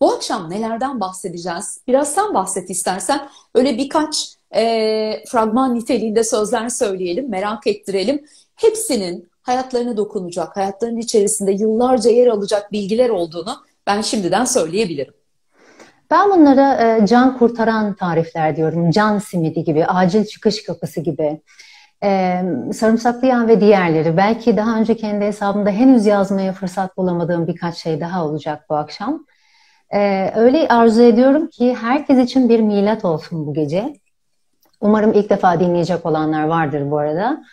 Bu akşam nelerden bahsedeceğiz? Biraz sen bahset istersen. Öyle birkaç fragman niteliğinde sözler söyleyelim, merak ettirelim. Hepsinin hayatlarına dokunacak, hayatlarının içerisinde yıllarca yer alacak bilgiler olduğunu ben şimdiden söyleyebilirim. Ben bunlara can kurtaran tarifler diyorum. Can simidi gibi, acil çıkış kapısı gibi. Sarımsaklı yağ ve diğerleri. Belki daha önce kendi hesabımda henüz yazmaya fırsat bulamadığım birkaç şey daha olacak bu akşam. Öyle arzu ediyorum ki herkes için bir milat olsun bu gece. Umarım ilk defa dinleyecek olanlar vardır bu arada.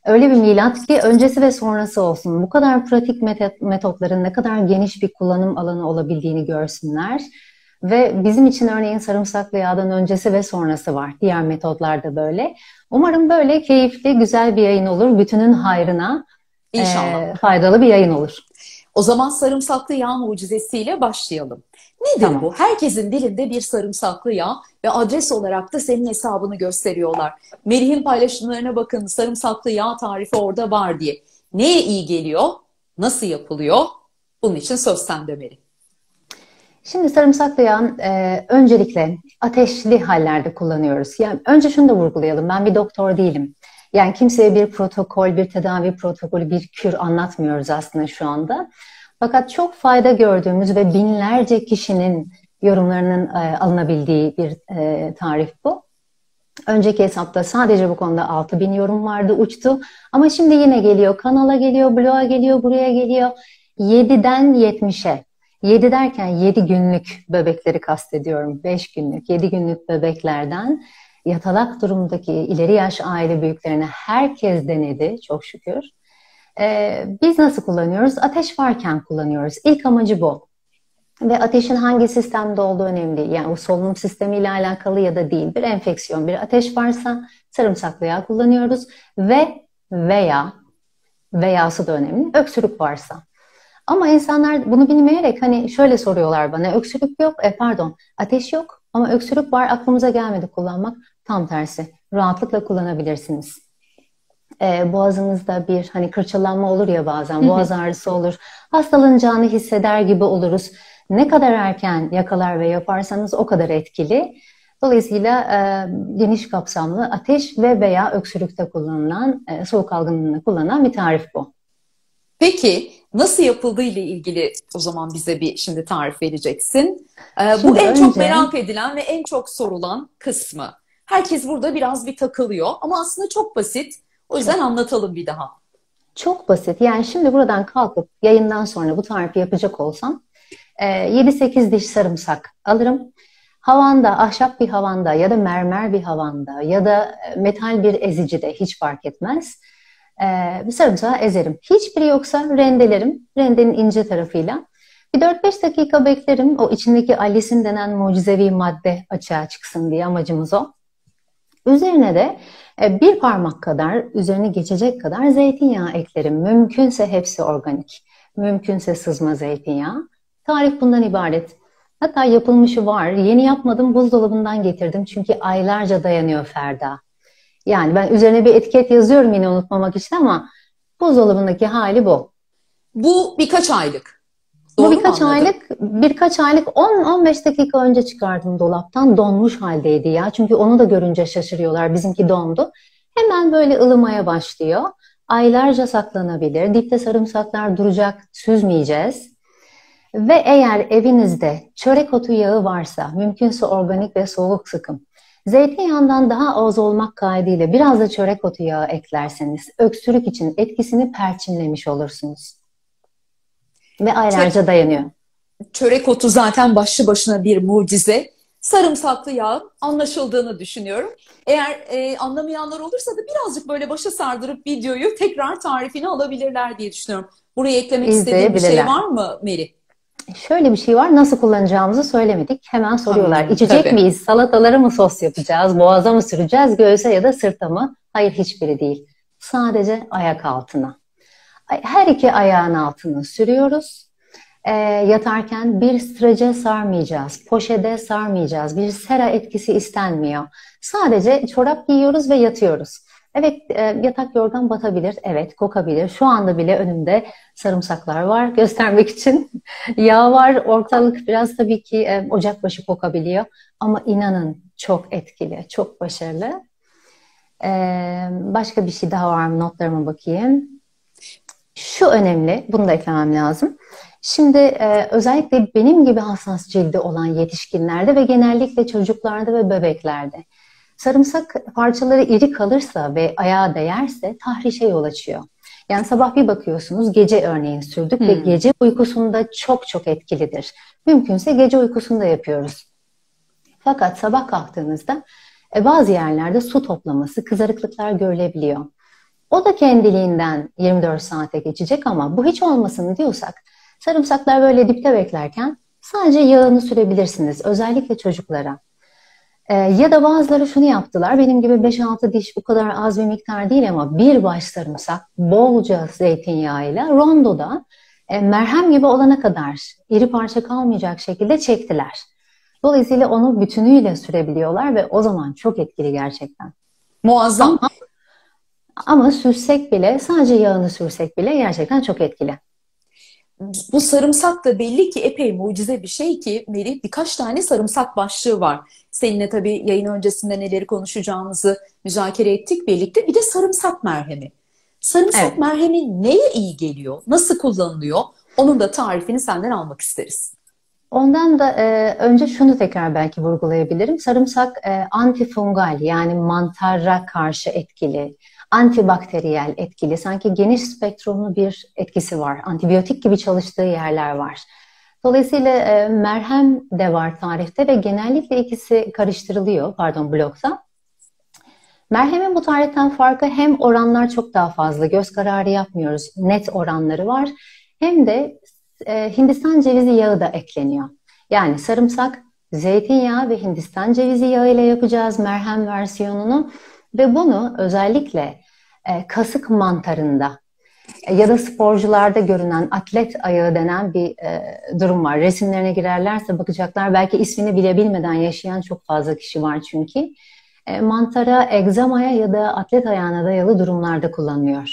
Öyle bir milat ki öncesi ve sonrası olsun. Bu kadar pratik metotların ne kadar geniş bir kullanım alanı olabildiğini görsünler. Ve bizim için örneğin sarımsaklı yağdan öncesi ve sonrası var. Diğer metotlar da böyle. Umarım böyle keyifli, güzel bir yayın olur. Bütünün hayrına İnşallah. faydalı bir yayın olur. O zaman sarımsaklı yağ mucizesiyle başlayalım. Nedir Tamam. bu? Herkesin dilinde bir sarımsaklı yağ ve adres olarak da senin hesabını gösteriyorlar. Melih'in paylaşımlarına bakın, sarımsaklı yağ tarifi orada var diye. Neye iyi geliyor? Nasıl yapılıyor? Bunun için söz sende Melih. Şimdi sarımsaklı yağ öncelikle ateşli hallerde kullanıyoruz. Yani önce şunu da vurgulayalım. Ben bir doktor değilim. Yani kimseye bir protokol, bir tedavi protokolü, bir kür anlatmıyoruz aslında şu anda. Fakat çok fayda gördüğümüz ve binlerce kişinin yorumlarının alınabildiği bir tarif bu. Önceki hesapta sadece bu konuda 6.000 yorum vardı, uçtu. Ama şimdi yine geliyor, kanala geliyor, bloğa geliyor, buraya geliyor. 7'den 70'e. 7 derken 7 günlük bebekleri kastediyorum. 5 günlük, 7 günlük bebeklerden yatalak durumdaki ileri yaş aile büyüklerine herkes denedi çok şükür. Biz nasıl kullanıyoruz? Ateş varken kullanıyoruz. İlk amacı bu. Ve ateşin hangi sistemde olduğu önemli değil. Yani o solunum sistemiyle alakalı ya da değil. Bir enfeksiyon, bir ateş varsa sarımsaklı yağ kullanıyoruz. Veya'sı da önemli. Öksürük varsa. Ama insanlar bunu bilmeyerek hani şöyle soruyorlar bana. Öksürük yok, ateş yok ama öksürük var, aklımıza gelmedi kullanmak. Tam tersi. Rahatlıkla kullanabilirsiniz. Boğazımızda bir hani kırçıllanma olur ya bazen, boğaz ağrısı olur. Hastalanacağını hisseder gibi oluruz. Ne kadar erken yakalar ve yaparsanız o kadar etkili. Dolayısıyla geniş kapsamlı ateş ve veya öksürükte kullanılan, soğuk algınlığında kullanılan bir tarif bu. Peki nasıl yapıldığı ile ilgili o zaman bize bir şimdi tarif vereceksin. Bu Şimdi en çok önce merak edilen ve en çok sorulan kısmı. Herkes burada biraz bir takılıyor ama aslında çok basit. O yüzden anlatalım bir daha. çok basit. Yani şimdi buradan kalkıp yayından sonra bu tarifi yapacak olsam 7-8 diş sarımsak alırım. Havanda, ahşap bir havanda ya da mermer bir havanda ya da metal bir ezicide hiç fark etmez. Bir sarımsağı ezerim. Hiçbiri yoksa rendelerim. Rendenin ince tarafıyla. Bir 4-5 dakika beklerim. O içindeki allisin denen mucizevi madde açığa çıksın diye amacımız o. Üzerine de bir parmak kadar, üzerine geçecek kadar zeytinyağı eklerim. Mümkünse hepsi organik. Mümkünse sızma zeytinyağı. Tarif bundan ibaret. Hatta yapılmışı var. Yeni yapmadım, buzdolabından getirdim. Çünkü aylarca dayanıyor Ferda. Yani ben üzerine bir etiket yazıyorum yine unutmamak için ama buzdolabındaki hali bu. Bu birkaç aylık. Bu Doğru mu anladım? birkaç aylık 10-15 dakika önce çıkardım dolaptan. Donmuş haldeydi ya. Çünkü onu da görünce şaşırıyorlar. Bizimki dondu. Hemen böyle ılımaya başlıyor. Aylarca saklanabilir. Dipte sarımsaklar duracak. Süzmeyeceğiz. Ve eğer evinizde çörek otu yağı varsa, mümkünse organik ve soğuk sıkım. Zeytinyağından daha az olmak kaydıyla biraz da çörek otu yağı eklerseniz öksürük için etkisini perçinlemiş olursunuz. Ve Çö- aylarca dayanıyor. Çörek otu zaten başlı başına bir mucize. Sarımsaklı yağın anlaşıldığını düşünüyorum. Eğer anlamayanlar olursa da birazcık böyle başa sardırıp videoyu tekrar tarifini alabilirler diye düşünüyorum. Buraya eklemek istediğin bir şey İzleyebilirler. var mı Meri? Şöyle bir şey var, nasıl kullanacağımızı söylemedik. Hemen soruyorlar. İçecek Tabii. miyiz? Salataları mı sos yapacağız? Boğaza mı süreceğiz? Göğüse ya da sırta mı? Hayır, hiçbiri değil. Sadece ayak altına. Her iki ayağın altını sürüyoruz. Yatarken bir strece sarmayacağız, poşede sarmayacağız. Bir sera etkisi istenmiyor. Sadece çorap giyiyoruz ve yatıyoruz. Evet, yatak yorgan batabilir, evet kokabilir. Şu anda bile önümde sarımsaklar var göstermek için. Yağ var, ortalık biraz tabii ki ocakbaşı kokabiliyor. Ama inanın çok etkili, çok başarılı. E, Başka bir şey daha var mı? Notlarıma bakayım. Şu önemli, bunu da eklemem lazım. Şimdi özellikle benim gibi hassas cildi olan yetişkinlerde ve genellikle çocuklarda ve bebeklerde sarımsak parçaları iri kalırsa ve ayağa değerse tahrişe yol açıyor. Yani sabah bir bakıyorsunuz gece örneğin sürdük ve Hmm. gece uykusunda çok çok etkilidir. Mümkünse gece uykusunda yapıyoruz. Fakat sabah kalktığınızda bazı yerlerde su toplaması, kızarıklıklar görülebiliyor. O da kendiliğinden 24 saate geçecek ama bu hiç olmasın diyorsak sarımsaklar böyle dipte beklerken sadece yağını sürebilirsiniz. Özellikle çocuklara. Ya da bazıları şunu yaptılar. Benim gibi 5-6 diş bu kadar az bir miktar değil ama bir baş sarımsak bolca zeytinyağıyla rondoda merhem gibi olana kadar iri parça kalmayacak şekilde çektiler. Dolayısıyla onu bütünüyle sürebiliyorlar ve o zaman çok etkili gerçekten. Muazzam. Ama ama sürsek bile, sadece yağını sürsek bile gerçekten çok etkili. Bu sarımsak da belli ki epey mucize bir şey ki Melih, birkaç tane sarımsak başlığı var. Seninle tabii yayın öncesinde neleri konuşacağımızı müzakere ettik birlikte. Bir de sarımsak merhemi. Sarımsak Evet. merhemi neye iyi geliyor? Nasıl kullanılıyor? Onun da tarifini senden almak isteriz. Ondan da önce şunu tekrar belki vurgulayabilirim. Sarımsak antifungal yani mantara karşı etkili, antibakteriyel etkili, sanki geniş spektrumlu bir etkisi var. Antibiyotik gibi çalıştığı yerler var. Dolayısıyla merhem de var tarifte ve genellikle ikisi karıştırılıyor, pardon blokta. Merhemin bu tariften farkı hem oranlar çok daha fazla, göz kararı yapmıyoruz, net oranları var. Hem de Hindistan cevizi yağı da ekleniyor. Yani sarımsak, zeytinyağı ve Hindistan cevizi yağı ile yapacağız merhem versiyonunu. Ve bunu özellikle kasık mantarında ya da sporcularda görünen atlet ayağı denen bir durum var. Resimlerine girerlerse bakacaklar. Belki ismini bile bilmeden yaşayan çok fazla kişi var çünkü. Mantara, egzamaya ya da atlet ayağına dayalı durumlarda kullanılıyor.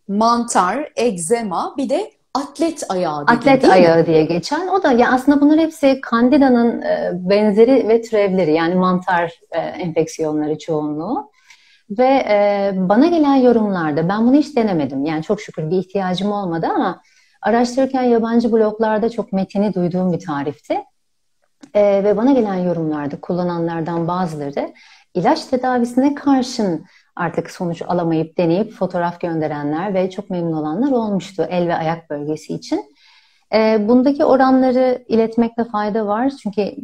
Mantar, egzema, bir de atlet ayağı dedin Atlet değil mi? ayağı diye geçen. O da ya aslında bunlar hepsi Candida'nın benzeri ve türevleri. Yani mantar enfeksiyonları çoğunluğu. Ve bana gelen yorumlarda ben bunu hiç denemedim. Yani çok şükür bir ihtiyacım olmadı ama araştırırken yabancı bloglarda çok metini duyduğum bir tarifti. Ve bana gelen yorumlarda kullananlardan bazıları da ilaç tedavisine karşın artık sonuç alamayıp deneyip fotoğraf gönderenler ve çok memnun olanlar olmuştu el ve ayak bölgesi için. Bundaki oranları iletmekte fayda var çünkü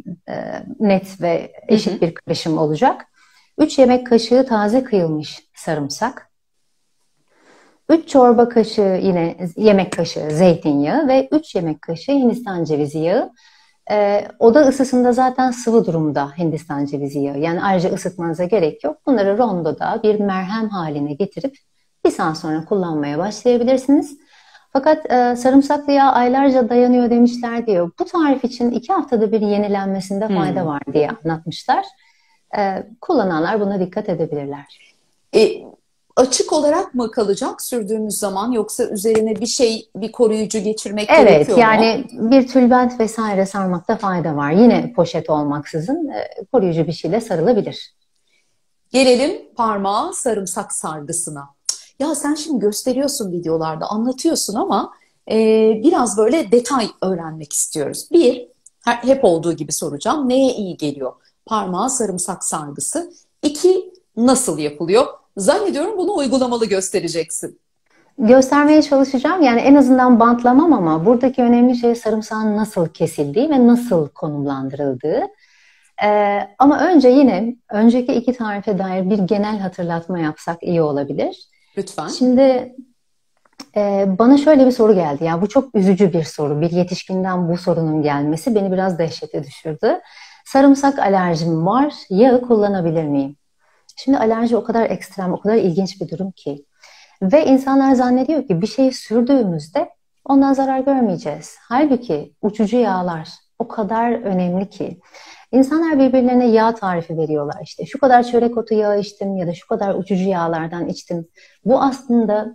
net ve Hı hı. eşit bir karışım olacak. 3 yemek kaşığı taze kıyılmış sarımsak, 3 çorba kaşığı yine yemek kaşığı zeytinyağı ve 3 yemek kaşığı Hindistan cevizi yağı. Oda ısısında zaten sıvı durumda Hindistan cevizi yağı. Yani ayrıca ısıtmanıza gerek yok. Bunları rondoda bir merhem haline getirip bir saat sonra kullanmaya başlayabilirsiniz. Fakat sarımsaklı yağ aylarca dayanıyor demişler diyor. Bu tarif için 2 haftada bir yenilenmesinde fayda Hmm. var diye anlatmışlar. Kullananlar buna dikkat edebilirler. E, Açık olarak mı kalacak sürdüğümüz zaman, yoksa üzerine bir şey, bir koruyucu geçirmek Evet, gerekiyor mu? yani bir tülbent vesaire sarmakta fayda var. Yine poşet olmaksızın koruyucu bir şeyle sarılabilir. Gelelim parmağa sarımsak sargısına. Ya sen şimdi gösteriyorsun videolarda, anlatıyorsun ama e, biraz böyle detay öğrenmek istiyoruz. Bir, hep olduğu gibi soracağım. Neye iyi geliyor parmağa sarımsak sargısı? İki, nasıl yapılıyor? Zannediyorum bunu uygulamalı göstereceksin. Göstermeye çalışacağım. Yani en azından bantlamam ama buradaki önemli şey sarımsağın nasıl kesildiği ve nasıl konumlandırıldığı. Ama önce yine önceki iki tarife dair bir genel hatırlatma yapsak iyi olabilir. Lütfen. Şimdi bana şöyle bir soru geldi. Ya bu çok üzücü bir soru. Bir yetişkinden bu sorunun gelmesi beni biraz dehşete düşürdü. Sarımsak alerjim var. Yağı kullanabilir miyim? Şimdi alerji o kadar ekstrem, o kadar ilginç bir durum ki. Ve insanlar zannediyor ki bir şeyi sürdüğümüzde ondan zarar görmeyeceğiz. Halbuki uçucu yağlar o kadar önemli ki. İnsanlar birbirlerine yağ tarifi veriyorlar. İşte şu kadar çörek otu yağı içtim ya da şu kadar uçucu yağlardan içtim. Bu aslında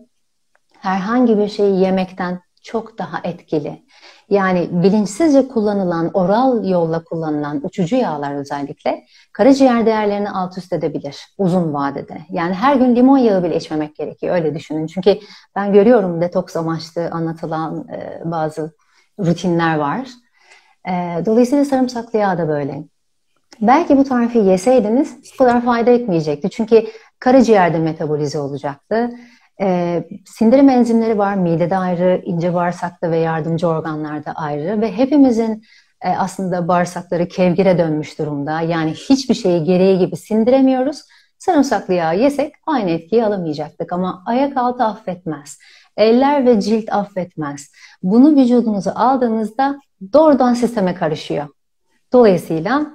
herhangi bir şeyi yemekten çok daha etkili. Yani bilinçsizce kullanılan, oral yolla kullanılan uçucu yağlar özellikle karaciğer değerlerini alt üst edebilir uzun vadede. Yani her gün limon yağı bile içmemek gerekiyor, öyle düşünün. Çünkü ben görüyorum detoks amaçlı anlatılan bazı rutinler var. Dolayısıyla sarımsaklı yağ da böyle. Belki bu tarifi yeseydiniz bu kadar fayda etmeyecekti. Çünkü karaciğerde metabolize olacaktı. Sindirim enzimleri var, midede ayrı, ince bağırsakta ve yardımcı organlarda ayrı ve hepimizin aslında bağırsakları kevgire dönmüş durumda. Yani hiçbir şeyi gereği gibi sindiremiyoruz. Sarımsaklı yağ yesek aynı etkiyi alamayacaktık ama ayak altı affetmez. Eller ve cilt affetmez. Bunu vücudunuza aldığınızda doğrudan sisteme karışıyor. Dolayısıyla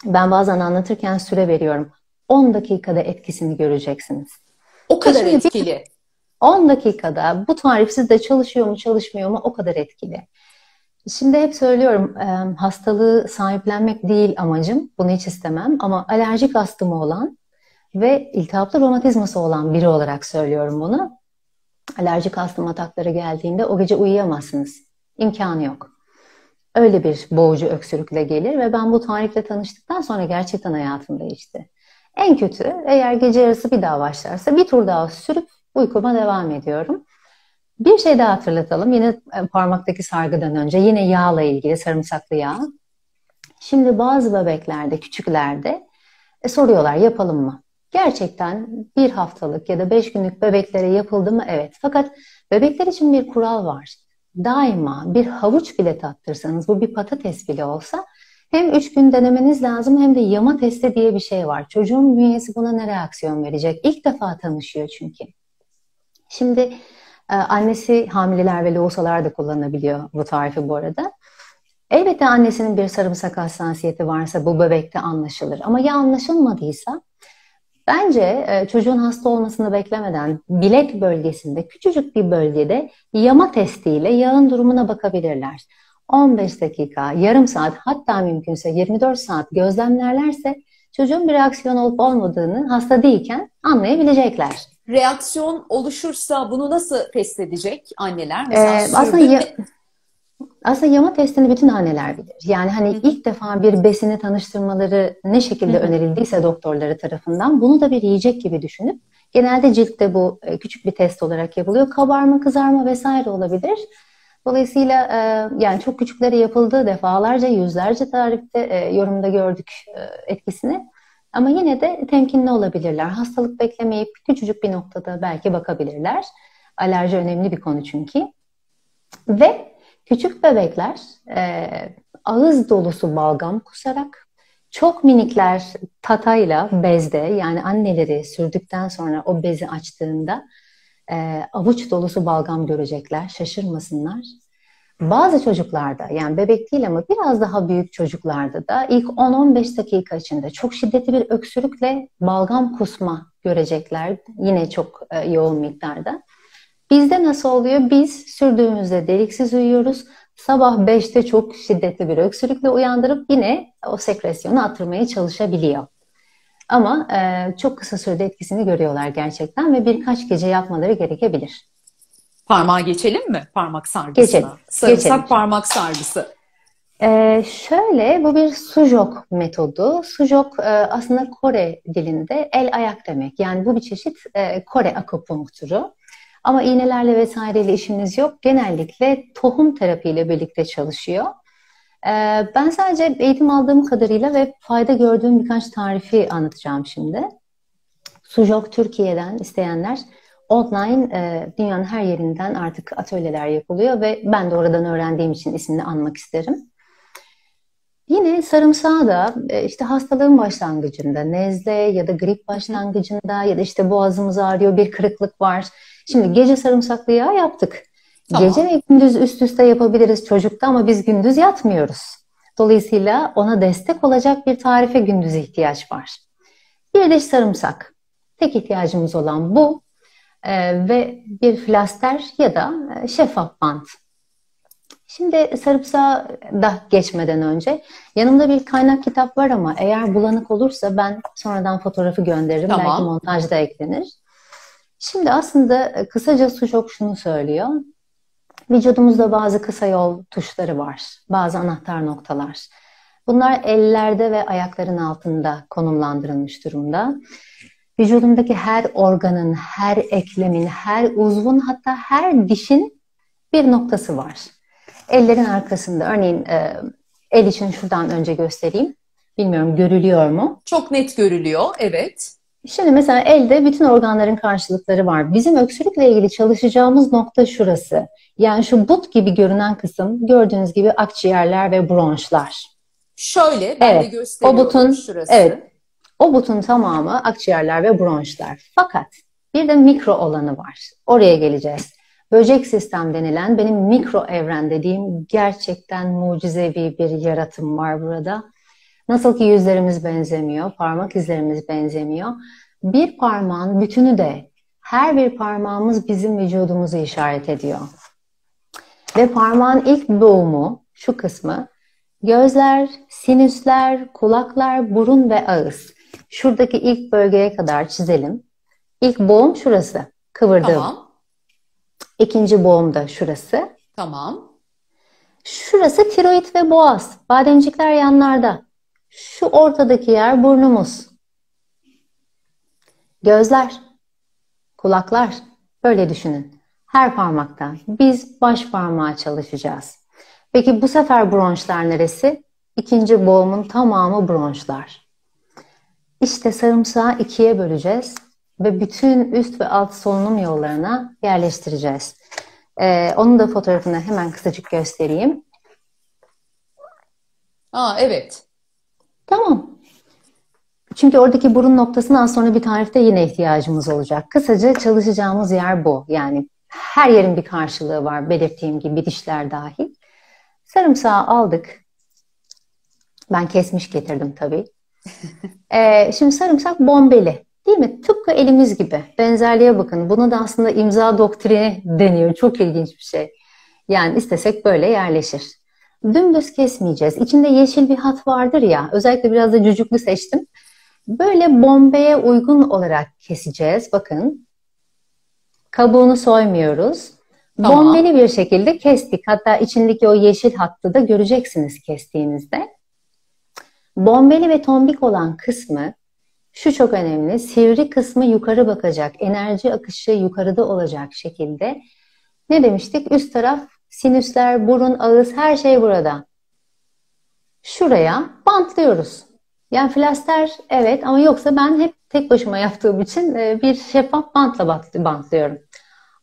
ben bazen anlatırken süre veriyorum. 10 dakikada etkisini göreceksiniz. O kadar etkili. 10 dakikada bu tarif sizde çalışıyor mu çalışmıyor mu o kadar etkili. Şimdi hep söylüyorum hastalığı sahiplenmek değil amacım. Bunu hiç istemem ama alerjik astımı olan ve iltihaplı romatizması olan biri olarak söylüyorum bunu. Alerjik astım atakları geldiğinde o gece uyuyamazsınız. İmkanı yok. Öyle bir boğucu öksürükle gelir ve ben bu tarifle tanıştıktan sonra gerçekten hayatım değişti. En kötü eğer gece yarısı bir daha başlarsa bir tur daha sürüp uykuma devam ediyorum. Bir şey daha hatırlatalım. Yine parmaktaki sargıdan önce yine yağla ilgili sarımsaklı yağ. Şimdi bazı bebeklerde, küçüklerde soruyorlar yapalım mı? Gerçekten bir haftalık ya da 5 günlük bebeklere yapıldı mı? Evet. Fakat bebekler için bir kural var. Daima bir havuç bile tattırsanız, bu bir patates bile olsa hem 3 gün denemeniz lazım hem de yama testi diye bir şey var. Çocuğun bünyesi buna ne reaksiyon verecek? İlk defa tanışıyor çünkü. Şimdi annesi hamileler ve lohusalar da kullanabiliyor bu tarifi bu arada. Elbette annesinin bir sarımsak hassasiyeti varsa bu bebekte anlaşılır. Ama ya anlaşılmadıysa bence çocuğun hasta olmasını beklemeden bilek bölgesinde küçücük bir bölgede yama testiyle yağın durumuna bakabilirler. 15 dakika, yarım saat hatta mümkünse 24 saat gözlemlerlerse çocuğun bir reaksiyon olup olmadığını hasta değilken anlayabilecekler. Reaksiyon oluşursa bunu nasıl test edecek anneler? Mesela Aslında yama testini bütün anneler bilir. Yani hani ilk defa bir besini tanıştırmaları ne şekilde önerildiyse doktorları tarafından bunu da bir yiyecek gibi düşünüp genelde ciltte bu küçük bir test olarak yapılıyor. Kabarma, kızarma vesaire olabilir. Dolayısıyla yani çok küçüklere yapıldığı defalarca, yüzlerce tarifte yorumda gördük etkisini. Ama yine de temkinli olabilirler. Hastalık beklemeyip küçücük bir noktada belki bakabilirler. Alerji önemli bir konu çünkü. Ve küçük bebekler ağız dolusu balgam kusarak, çok minikler tatayla bezde, yani anneleri sürdükten sonra o bezi açtığında avuç dolusu balgam görecekler, şaşırmasınlar. Bazı çocuklarda, yani bebek değil ama biraz daha büyük çocuklarda da ilk 10-15 dakika içinde çok şiddetli bir öksürükle balgam kusma görecekler. Yine çok yoğun miktarda. Bizde nasıl oluyor? Biz sürdüğümüzde deliksiz uyuyoruz. Sabah 5'te çok şiddetli bir öksürükle uyandırıp yine o sekresyonu attırmaya çalışabiliyor. Ama çok kısa sürede etkisini görüyorlar gerçekten ve birkaç gece yapmaları gerekebilir. Parmağa geçelim mi? Parmak sargısına. Geçelim. Sarımsak parmak sargısı. Şöyle, bu bir sujok metodu. Sujok aslında Kore dilinde el ayak demek. Yani bu bir çeşit Kore akupunkturu. Ama iğnelerle vesaireyle işimiz yok. Genellikle tohum terapiyle birlikte çalışıyor. Ben sadece eğitim aldığım kadarıyla ve fayda gördüğüm birkaç tarifi anlatacağım şimdi. Sujok Türkiye'den isteyenler online dünyanın her yerinden artık atölyeler yapılıyor ve ben de oradan öğrendiğim için ismini anmak isterim. Yine sarımsağı da işte hastalığın başlangıcında, nezle ya da grip başlangıcında ya da işte boğazımız ağrıyor, bir kırıklık var. Şimdi gece sarımsaklı yağ yaptık. Tamam. Gece ve gündüz üst üste yapabiliriz çocukta ama biz gündüz yatmıyoruz. Dolayısıyla ona destek olacak bir tarife gündüz ihtiyaç var. Bir diş sarımsak. Tek ihtiyacımız olan bu ve bir flaster ya da şeffaf bant. Şimdi sarımsağa da geçmeden önce yanımda bir kaynak kitap var ama eğer bulanık olursa ben sonradan fotoğrafı gönderirim. Belki Tamam. montajda eklenir. Şimdi aslında kısaca su çok şunu söylüyor. Vücudumuzda bazı kısa yol tuşları var. Bazı anahtar noktalar. Bunlar ellerde ve ayakların altında konumlandırılmış durumda. Vücudumdaki her organın, her eklemin, her uzvun hatta her dişin bir noktası var. Ellerin arkasında örneğin el için şuradan önce göstereyim. Bilmiyorum görülüyor mu? Çok net görülüyor. Evet. Şimdi mesela elde bütün organların karşılıkları var. Bizim öksürükle ilgili çalışacağımız nokta şurası. Yani şu but gibi görünen kısım gördüğünüz gibi akciğerler ve bronşlar. Şöyle ben de Evet, o gösteriyorum butun, şurası. evet, o butun tamamı akciğerler ve bronşlar. Fakat bir de mikro olanı var. Oraya geleceğiz. Böcek sistem denilen benim mikro evren dediğim gerçekten mucizevi bir yaratım var burada. Nasıl ki yüzlerimiz benzemiyor, parmak izlerimiz benzemiyor. Bir parmağın bütünü de her bir parmağımız bizim vücudumuzu işaret ediyor. Ve parmağın ilk doğumu, şu kısmı, gözler, sinüsler, kulaklar, burun ve ağız. Şuradaki ilk bölgeye kadar çizelim. İlk boğum şurası, kıvırdığım. Tamam. İkinci boğum da şurası. Tamam. Şurası tiroid ve boğaz. Bademcikler yanlarda. Şu ortadaki yer burnumuz. Gözler, kulaklar. Böyle düşünün. Her parmaktan. Biz baş parmağa çalışacağız. Peki bu sefer bronşlar neresi? İkinci boğumun tamamı bronşlar. İşte sarımsağı ikiye böleceğiz ve bütün üst ve alt solunum yollarına yerleştireceğiz. Onun da fotoğrafını hemen kısacık göstereyim. Evet. Tamam. Çünkü oradaki burun noktasına az sonra bir tarifte yine ihtiyacımız olacak. Kısaca çalışacağımız yer bu. Yani her yerin bir karşılığı var. Belirttiğim gibi dişler dahil. Sarımsağı aldık. Ben kesmiş getirdim tabii. Şimdi sarımsak bombeli. Değil mi? Tıpkı elimiz gibi. Benzerliğe bakın. Buna da aslında imza doktrini deniyor. Çok ilginç bir şey. Yani istesek böyle yerleşir. Dümdüz kesmeyeceğiz. İçinde yeşil bir hat vardır ya. Özellikle biraz da cücüklü seçtim. Böyle bombeye uygun olarak keseceğiz. Bakın. Kabuğunu soymuyoruz. Tamam. Bombeli bir şekilde kestik. Hatta içindeki o yeşil hattı da göreceksiniz kestiğinizde. Bombeli ve tombik olan kısmı, şu çok önemli, sivri kısmı yukarı bakacak, enerji akışı yukarıda olacak şekilde. Ne demiştik? Üst taraf sinüsler, burun, ağız, her şey burada. Şuraya bantlıyoruz. Yani flaster evet ama yoksa ben hep tek başıma yaptığım için bir şeffaf bantla bantlıyorum.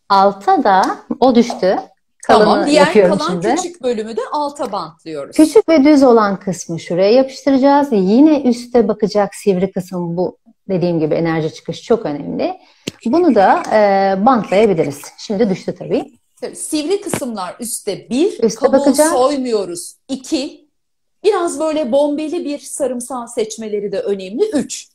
Alta da o düştü. Tamam. Diğer kalan şimdi. küçük bölümü de alta bantlıyoruz. Küçük ve düz olan kısmı şuraya yapıştıracağız. Yine üste bakacak sivri kısım bu. Dediğim gibi enerji çıkış çok önemli. Bunu da bantlayabiliriz. Şimdi düştü tabii. Tabii, sivri kısımlar üstte bir, Üste kabuğu bakacak. soymuyoruz. İki, biraz böyle bombeli bir sarımsağı seçmeleri de önemli. Üç.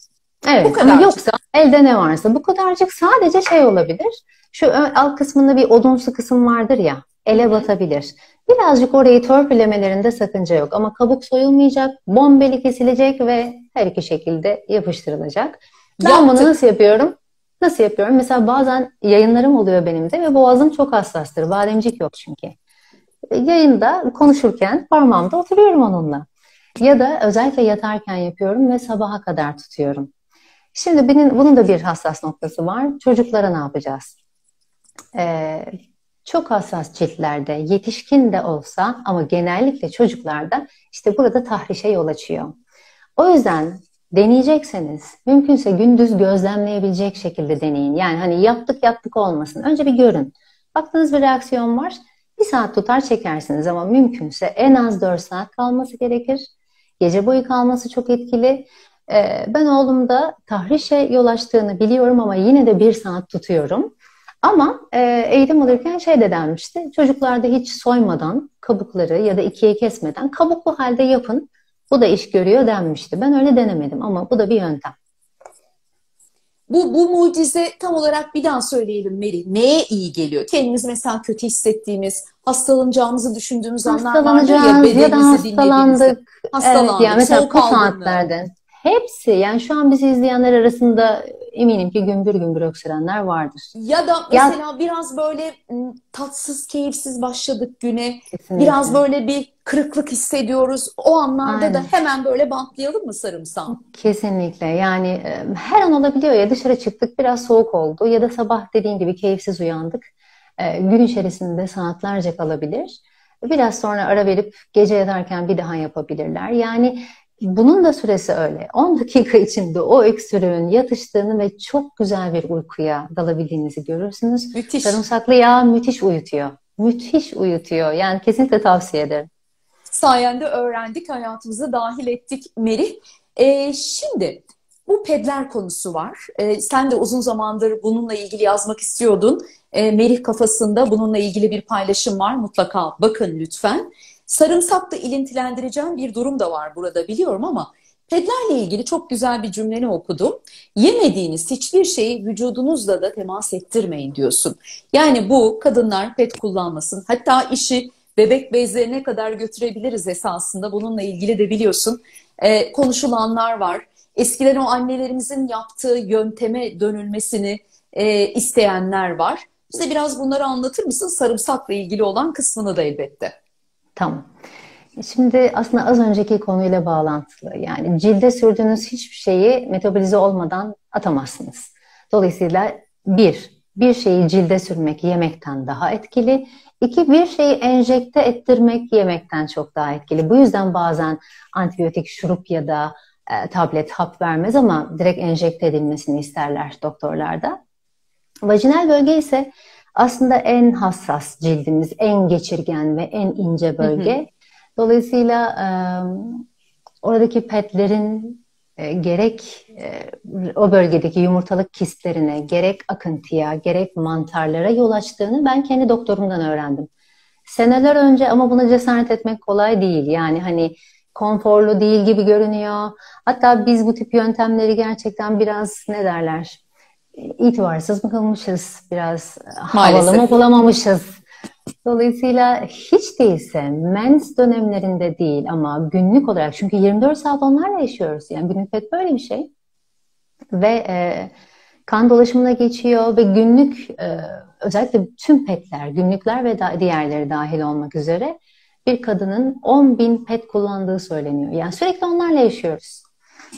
Evet Bu ama kadar. yoksa elde ne varsa bu kadarcık sadece şey olabilir. Şu alt kısmında bir odunsu kısım vardır ya, ele batabilir. Birazcık orayı törpülemelerinde sakınca yok ama kabuk soyulmayacak, bombeli kesilecek ve her iki şekilde yapıştırılacak. Ben bunu nasıl yapıyorum? Nasıl yapıyorum? Mesela bazen yayınlarım oluyor benim de ve boğazım çok hassastır. Bademcik yok çünkü. Yayında konuşurken parmağımda oturuyorum onunla. Ya da özellikle yatarken yapıyorum ve sabaha kadar tutuyorum. Şimdi bunun da bir hassas noktası var. Çocuklara ne yapacağız? Çok hassas ciltlerde, yetişkin de olsa ama genellikle çocuklarda işte burada tahrişe yol açıyor. O yüzden deneyecekseniz mümkünse gündüz gözlemleyebilecek şekilde deneyin. Yani hani yaptık olmasın. Önce bir görün. Baktığınız bir reaksiyon var. 1 saat tutar çekersiniz ama mümkünse en az 4 saat kalması gerekir. Gece boyu kalması çok etkili. Ben oğlumda tahrişe yol açtığını biliyorum ama yine de 1 saat tutuyorum. Ama eğitim alırken şey de denmişti. Çocuklarda hiç soymadan kabukları ya da ikiye kesmeden kabuklu halde yapın. Bu da iş görüyor denmişti. Ben öyle denemedim ama bu da bir yöntem. Bu mucize tam olarak bir daha söyleyelim Meri. Neye iyi geliyor? Kendimiz mesela kötü hissettiğimiz, hastalanacağımızı düşündüğümüz anlar vardır ya, Hastalanacağız ya da bedenimizi dinlediğimizde. hastalandık. Evet, yani Hastalandık, mesela soğuk bu algınlığı. saatlerde hepsi, yani şu an bizi izleyenler arasında eminim ki gümbür gümbür öksürenler vardır. Ya da Ya mesela biraz böyle tatsız, keyifsiz başladık güne. Biraz kesinlikle. böyle bir kırıklık hissediyoruz. O anlarda da Aynen. hemen böyle bantlayalım mı sarımsağı? Kesinlikle, yani her an olabiliyor ya, dışarı çıktık biraz soğuk oldu ya da sabah dediğin gibi keyifsiz uyandık. Gün içerisinde saatlerce kalabilir. Biraz sonra ara verip gece yatarken bir daha yapabilirler. Yani bunun da süresi öyle. 10 dakika içinde o öksürüğün yatıştığını ve çok güzel bir uykuya dalabildiğinizi görürsünüz. Müthiş. Sarımsaklı yağ müthiş uyutuyor. Müthiş uyutuyor. Yani kesinlikle tavsiye ederim. Sayende öğrendik, hayatımıza dahil ettik Meri. Şimdi bu pedler konusu var. Sen de uzun zamandır bununla ilgili yazmak istiyordun. Merih kafasında bununla ilgili bir paylaşım var. Mutlaka bakın lütfen. Sarımsakla ilintilendireceğim bir durum da var burada biliyorum ama pedlerle ilgili çok güzel bir cümleni okudum. Yemediğiniz hiçbir şeyi vücudunuzla da temas ettirmeyin diyorsun. Yani bu kadınlar ped kullanmasın. Hatta işi bebek bezlerine kadar götürebiliriz esasında. Bununla ilgili de biliyorsun konuşulanlar var. Eskiden o annelerimizin yaptığı yönteme dönülmesini isteyenler var. Bize biraz bunları anlatır mısın? Sarımsakla ilgili olan kısmını da elbette. Tamam. Şimdi aslında az önceki konuyla bağlantılı. Yani cilde sürdüğünüz hiçbir şeyi metabolize olmadan atamazsınız. Dolayısıyla bir şeyi cilde sürmek yemekten daha etkili. İki, bir şeyi enjekte ettirmek yemekten çok daha etkili. Bu yüzden bazen antibiyotik şurup ya da tablet, hap vermez ama direkt enjekte edilmesini isterler doktorlarda. Vajinal bölge ise aslında en hassas cildimiz, en geçirgen ve en ince Hı hı. bölge. Dolayısıyla oradaki petlerin gerek o bölgedeki yumurtalık kistlerine, gerek akıntıya, gerek mantarlara yol açtığını ben kendi doktorumdan öğrendim. Seneler önce, ama buna cesaret etmek kolay değil. Yani hani konforlu değil gibi görünüyor. Hatta biz bu tip yöntemleri gerçekten biraz ne derler, itibarsız mı kalmışız, biraz havalı mı Maalesef. bulamamışız. Dolayısıyla hiç değilse mens dönemlerinde değil ama günlük olarak, çünkü 24 saat onlarla yaşıyoruz. Yani günlük pet böyle bir şey ve kan dolaşımına geçiyor ve günlük özellikle tüm petler, günlükler ve diğerleri dahil olmak üzere bir kadının 10 bin pet kullandığı söyleniyor. Yani sürekli onlarla yaşıyoruz.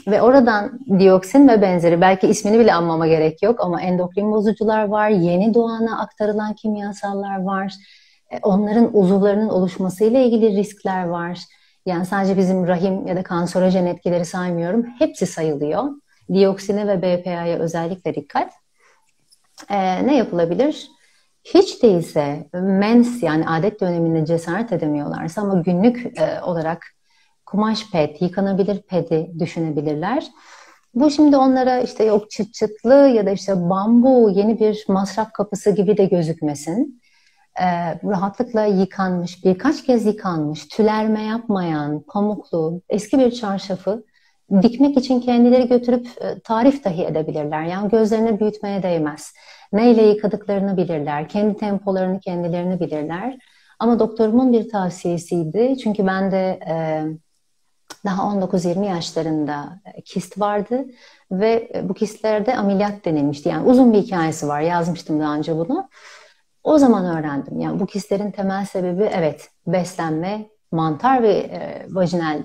Ve oradan dioksin ve benzeri, belki ismini bile anmama gerek yok ama endokrin bozucular var, yeni doğana aktarılan kimyasallar var, onların uzuvlarının oluşmasıyla ilgili riskler var. Yani sadece bizim rahim ya da kanserojen etkileri saymıyorum, hepsi sayılıyor. Dioksine ve BPA'ya özellikle dikkat. Ne yapılabilir? Hiç değilse mens, yani adet döneminde cesaret edemiyorlarsa ama günlük olarak kumaş ped, yıkanabilir pedi düşünebilirler. Bu şimdi onlara işte yok çıt çıtlı ya da işte bambu yeni bir masraf kapısı gibi de gözükmesin. Rahatlıkla yıkanmış, birkaç kez yıkanmış, tülerme yapmayan, pamuklu, eski bir çarşafı dikmek için kendileri götürüp tarif dahi edebilirler. Yani gözlerini büyütmeye değmez. Neyle yıkadıklarını bilirler, kendi tempolarını kendilerini bilirler. Ama doktorumun bir tavsiyesiydi. Çünkü ben de daha 19-20 yaşlarında kist vardı ve bu kistlerde ameliyat denilmişti. Yani uzun bir hikayesi var. Yazmıştım daha önce bunu. O zaman öğrendim. Yani bu kistlerin temel sebebi, evet, beslenme, mantar ve vajinal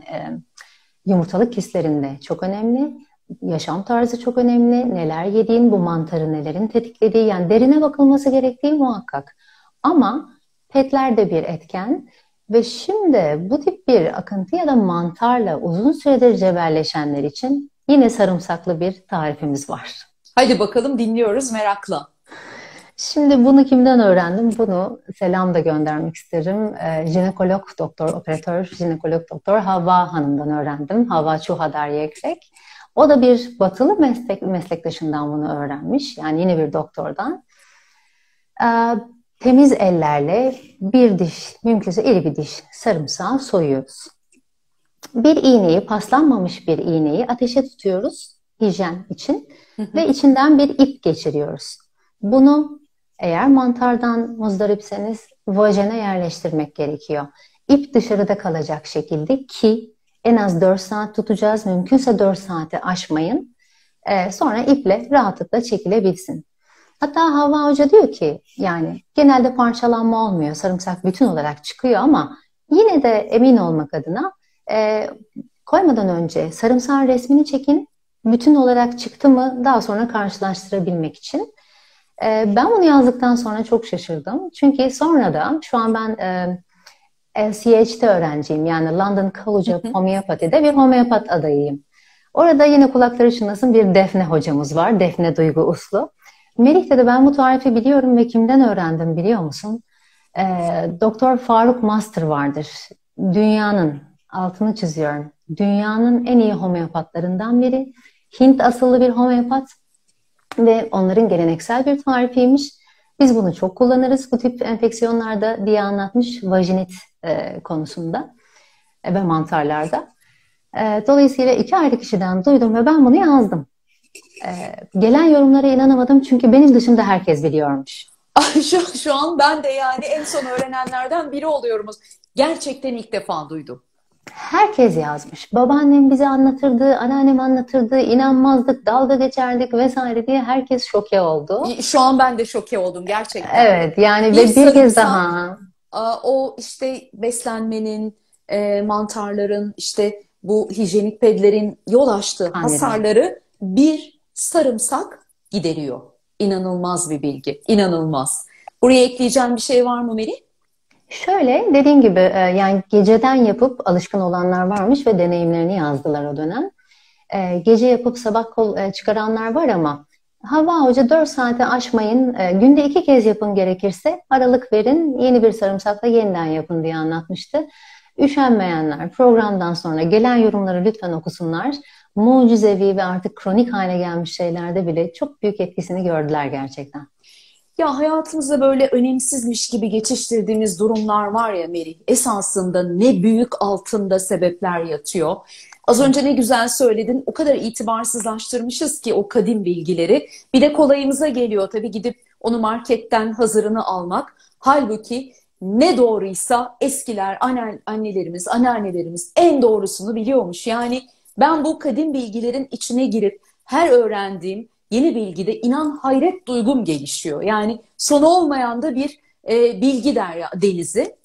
yumurtalık kistlerinde çok önemli. Yaşam tarzı çok önemli. Neler yediğin, bu mantarı nelerin tetiklediği, yani derine bakılması gerektiği muhakkak. Ama petler de bir etken. Ve şimdi bu tip bir akıntı ya da mantarla uzun süredir cebelleşenler için yine sarımsaklı bir tarifimiz var. Hadi bakalım, dinliyoruz merakla. Şimdi bunu kimden öğrendim? Bunu selam da göndermek isterim. Jinekolog doktor, operatör jinekolog doktor Havva Hanım'dan öğrendim. Havva Çuhadar Yekrek. O da bir batılı meslektaşından bunu öğrenmiş. Yani yine bir doktordan. Ee, Temiz ellerle bir diş, mümkünse iri bir diş sarımsağı soyuyoruz. Bir iğneyi, paslanmamış bir iğneyi ateşe tutuyoruz. hijyen için ve içinden bir ip geçiriyoruz. Bunu eğer mantardan muzdaripseniz vajene yerleştirmek gerekiyor. İp dışarıda kalacak şekilde ki en az 4 saat tutacağız. Mümkünse 4 saati aşmayın. Sonra iple rahatlıkla çekilebilsin. Hatta Havva Hoca diyor ki yani genelde parçalanma olmuyor. Sarımsak bütün olarak çıkıyor ama yine de emin olmak adına koymadan önce sarımsağın resmini çekin. Bütün olarak çıktı mı daha sonra karşılaştırabilmek için. Ben bunu yazdıktan sonra çok şaşırdım. Çünkü sonra da şu an ben LCH'te öğrenciyim. Yani London College of Homeopathy'de bir homeopat adayıyım. Orada yine kulakları çınlasın bir Defne hocamız var. Defne Duygu Uslu. Melih dedi ben bu tarifi biliyorum ve kimden öğrendim biliyor musun? Doktor Faruk Master vardır. Dünyanın, altını çiziyorum, dünyanın en iyi homeopatlarından biri. Hint asıllı bir homeopat ve onların geleneksel bir tarifiymiş. Biz bunu çok kullanırız bu tip enfeksiyonlarda diye anlatmış vajinit konusunda ve mantarlarda. Dolayısıyla 2 ayrı kişiden duydum ve ben bunu yazdım. Gelen yorumlara inanamadım çünkü benim dışımda herkes biliyormuş. Şu an ben de yani en son öğrenenlerden biri oluyoruz. Gerçekten ilk defa duydum. Herkes yazmış. Babaannem bize anlatırdı, anneannem anlatırdı, inanmazdık, dalga geçerdik vesaire diye herkes şoke oldu. Şu an ben de şoke oldum gerçekten. Evet yani ve bir kez daha. O işte beslenmenin, mantarların, işte bu hijyenik pedlerin yol açtığı hasarları bir sarımsak gideriyor. İnanılmaz bir bilgi, inanılmaz. Buraya ekleyeceğim bir şey var mı Melih? Şöyle dediğim gibi yani geceden yapıp alışkın olanlar varmış ve deneyimlerini yazdılar o dönem. Gece yapıp sabah çıkaranlar var ama Havva Hoca 4 saate aşmayın, günde 2 kez yapın gerekirse aralık verin, yeni bir sarımsakla yeniden yapın diye anlatmıştı. Üşenmeyenler programdan sonra gelen yorumları lütfen okusunlar. Mucizevi ve artık kronik hale gelmiş şeylerde bile çok büyük etkisini gördüler gerçekten. Ya hayatımızda böyle önemsizmiş gibi geçiştirdiğimiz durumlar var ya Melih. Esasında ne büyük altında sebepler yatıyor. Az önce ne güzel söyledin. O kadar itibarsızlaştırmışız ki o kadim bilgileri. Bir de kolayımıza geliyor tabii gidip onu marketten hazırını almak. Halbuki ne doğruysa eskiler, annelerimiz, anneannelerimiz en doğrusunu biliyormuş. Yani ben bu kadim bilgilerin içine girip her öğrendiğim yeni bilgide inan hayret duygum gelişiyor. Yani sonu olmayan da bir bilgi denizi.